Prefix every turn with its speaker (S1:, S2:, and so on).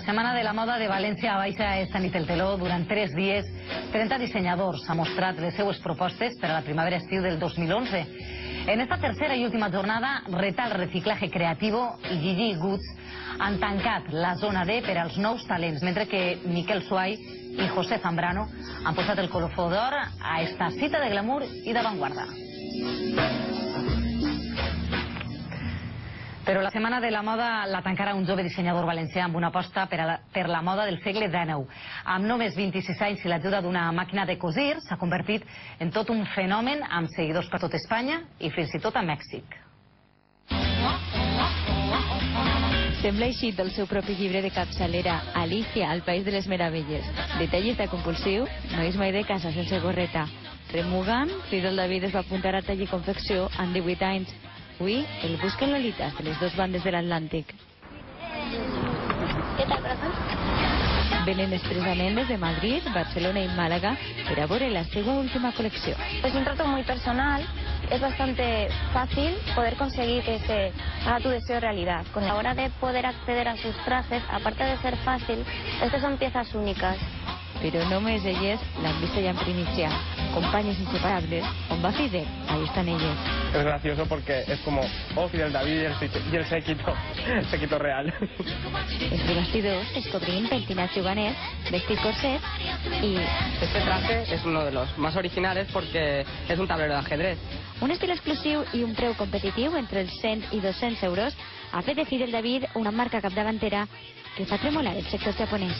S1: Setmana de la Moda de València baixa esta nit el teló. Durant 3 dies, 30 dissenyadors han mostrat les seues propostes per a la primavera-estiu del 2011. En esta tercera i última jornada, Retal Reciclaje Creativo i Gigi Goods han tancat la zona D per als nous talents, mentre que Miquel Suay i José Zambrano han posat el colofó d'or a esta cita de glamour i d'avantguarda. Però la Setmana de la Moda la tancarà un jove dissenyador valencià amb una aposta per la moda del segle XIX. Amb només 26 anys i l'ajuda d'una màquina de cosir, s'ha convertit en tot un fenomen amb seguidors per tot Espanya i fins i tot a Mèxic.
S2: Sembla eixit del seu propi llibre de capçalera, Alicia, al País de les Meravelles. Detallista compulsiu, no és mai de casa sense gorreta. Remugant, Fidel David es va apuntar a tall i confecció amb 18 anys. Avui el busquen lolites de les dues bandes de l'Atlàntic.
S3: ¿Qué tal, corazón?
S2: Venen expresament des de Madrid, Barcelona y Málaga per a veure la seva última colecció.
S3: Es un trato muy personal, es bastante fácil poder conseguir que se haga tu deseo realidad. Con la hora de poder acceder a sus trajes, aparte de ser fácil, es que son piezas únicas.
S2: Però només elles l'han vist ja en primícia. Companyes inseparables, on va Fidel? Ahí están ellos.
S4: Es gracioso porque es como, oh, Fidel David y el séquito real.
S2: Entre bastidors descobrim pentinat juganet, vestit corset y...
S5: Este traje es uno de los más originales porque es un tablero de ajedrez.
S2: Un estil exclusiu i un preu competitiu entre els 100 i 200 euros ha fet de Fidel David una marca capdavantera que fa tremolar el sector japonès.